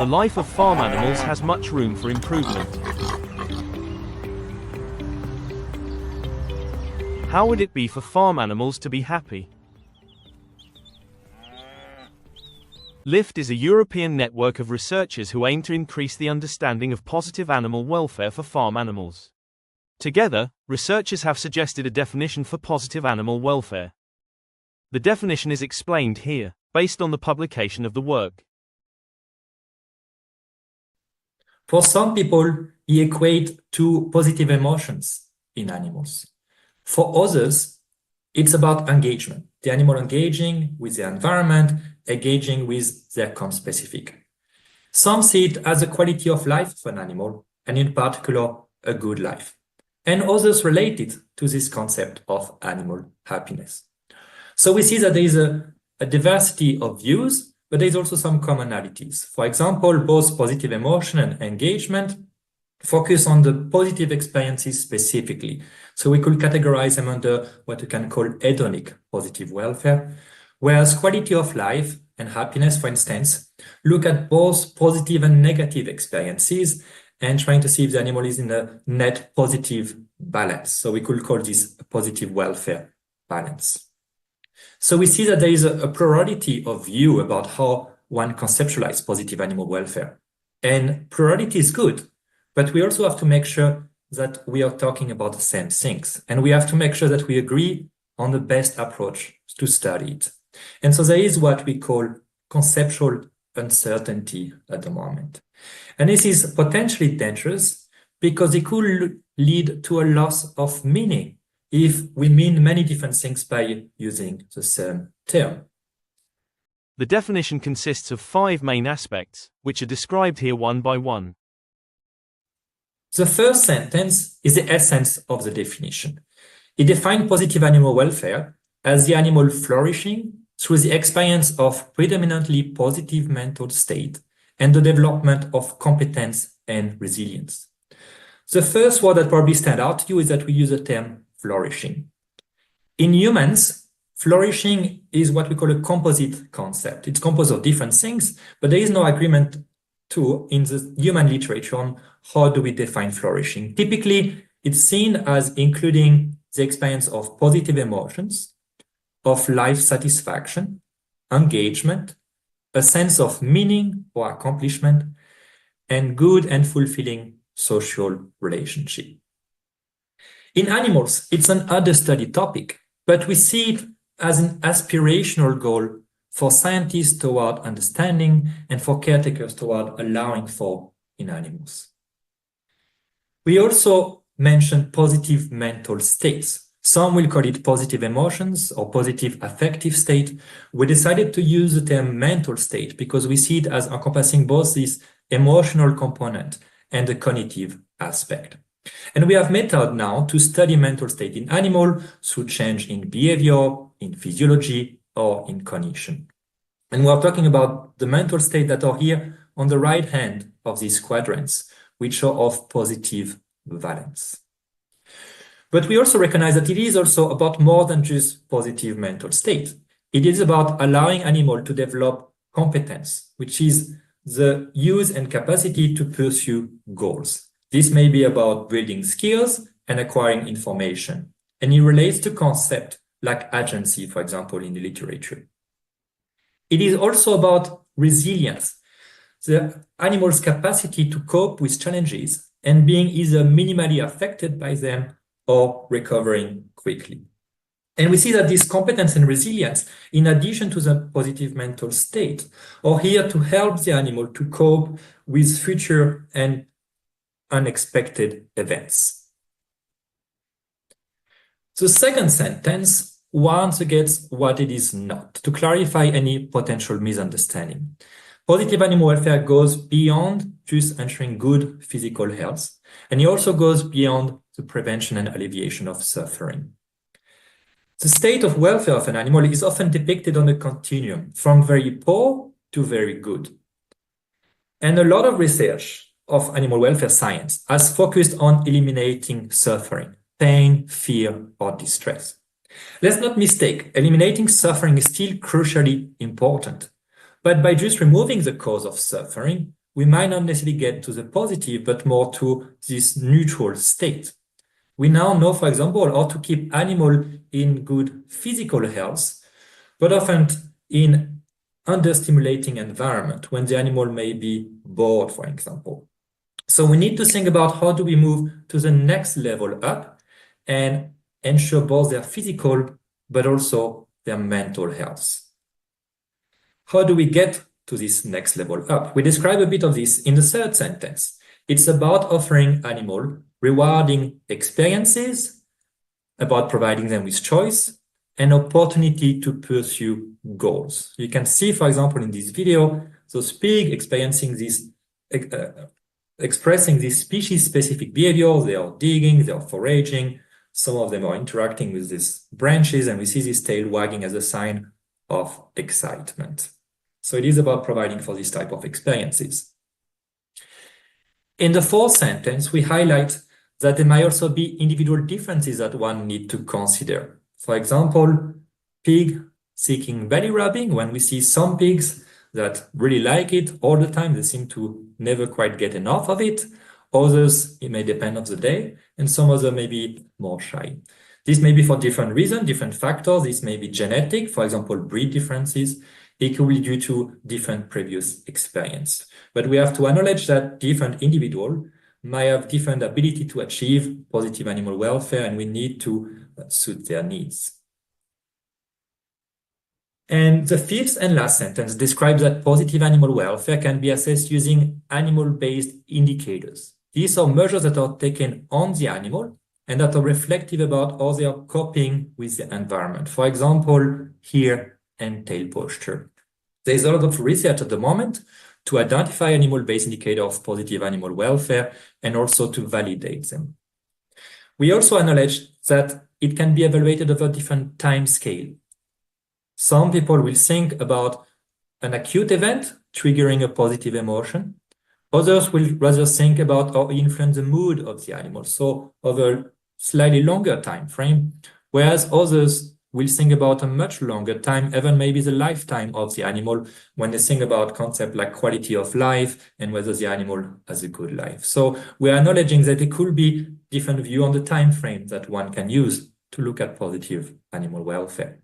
The life of farm animals has much room for improvement. How would it be for farm animals to be happy? LIFT is a European network of researchers who aim to increase the understanding of positive animal welfare for farm animals. Together, researchers have suggested a definition for positive animal welfare. The definition is explained here, based on the publication of the work. For some people, we equate two positive emotions in animals. For others, it's about engagement, the animal engaging with the environment, engaging with their conspecific. Some see it as a quality of life of an animal, and in particular, a good life. And others relate it to this concept of animal happiness. So we see that there is a diversity of views, but there is also some commonalities. For example, both positive emotion and engagement focus on the positive experiences specifically. So we could categorize them under what we can call hedonic positive welfare, whereas quality of life and happiness, for instance, look at both positive and negative experiences and trying to see if the animal is in a net positive balance. So we could call this a positive welfare balance. So we see that there is a plurality of view about how one conceptualizes positive animal welfare. And plurality is good, but we also have to make sure that we are talking about the same things. And we have to make sure that we agree on the best approach to study it. And so there is what we call conceptual uncertainty at the moment. And this is potentially dangerous because it could lead to a loss of meaning if we mean many different things by using the same term. The definition consists of 5 main aspects, which are described here one by one. The first sentence is the essence of the definition. It defines positive animal welfare as the animal flourishing through the experience of predominantly positive mental state and the development of competence and resilience. The first word that probably stands out to you is that we use the term flourishing. In humans, flourishing is what we call a composite concept. It's composed of different things, but there is no agreement in the human literature on how do we define flourishing. Typically, it's seen as including the experience of positive emotions, of life satisfaction, engagement, a sense of meaning or accomplishment, and good and fulfilling social relationship. In animals, it's an understudied topic, but we see it as an aspirational goal for scientists toward understanding and for caretakers toward allowing for in animals. We also mentioned positive mental states. Some will call it positive emotions or positive affective state. We decided to use the term mental state because we see it as encompassing both this emotional component and the cognitive aspect. And we have method now to study mental state in animal through change in behavior, in physiology, or in cognition. And we're talking about the mental state that are here on the right hand of these quadrants, which are of positive valence. But we also recognize that it is also about more than just positive mental state. It is about allowing animal to develop competence, which is the use and capacity to pursue goals. This may be about building skills and acquiring information. And it relates to concepts like agency, for example, in the literature. It is also about resilience, the animal's capacity to cope with challenges and being either minimally affected by them or recovering quickly. And we see that this competence and resilience, in addition to the positive mental state, are here to help the animal to cope with future and unexpected events. The second sentence warns against what it is not, to clarify any potential misunderstanding. Positive animal welfare goes beyond just ensuring good physical health, and it also goes beyond the prevention and alleviation of suffering. The state of welfare of an animal is often depicted on a continuum from very poor to very good. And a lot of research of animal welfare science has focused on eliminating suffering, pain, fear, or distress. Let's not mistake, eliminating suffering is still crucially important. But by just removing the cause of suffering, we might not necessarily get to the positive, but more to this neutral state. We now know, for example, how to keep animals in good physical health, but often in understimulating environment when the animal may be bored, for example. So we need to think about how do we move to the next level up and ensure both their physical but also their mental health. How do we get to this next level up? We describe a bit of this in the third sentence. It's about offering animals rewarding experiences, about providing them with choice, and opportunity to pursue goals. You can see, for example, in this video, those pigs experiencing this, expressing this species-specific behavior. They are digging, they are foraging. Some of them are interacting with these branches, and we see this tail wagging as a sign of excitement. So it is about providing for this type of experiences. In the fourth sentence, we highlight that there might also be individual differences that one need to consider. For example, pig seeking belly rubbing. When we see some pigs that really like it all the time, they seem to never quite get enough of it. Others, it may depend on the day, and some others may be more shy. This may be for different reasons, different factors. This may be genetic, for example, breed differences. It could be due to different previous experience. But we have to acknowledge that different individuals might have different ability to achieve positive animal welfare, and we need to suit their needs. And the fifth and last sentence describes that positive animal welfare can be assessed using animal-based indicators. These are measures that are taken on the animal and that are reflective about how they are coping with the environment. For example, here, and tail posture. There's a lot of research at the moment to identify animal-based indicators of positive animal welfare and also to validate them. We also acknowledge that it can be evaluated over different time scale. Some people will think about an acute event triggering a positive emotion. Others will rather think about how it influences the mood of the animal, so over a slightly longer time frame, whereas others will think about a much longer time, even maybe the lifetime of the animal, when they think about concepts like quality of life and whether the animal has a good life. So we are acknowledging that there could be different view on the time frame that one can use to look at positive animal welfare.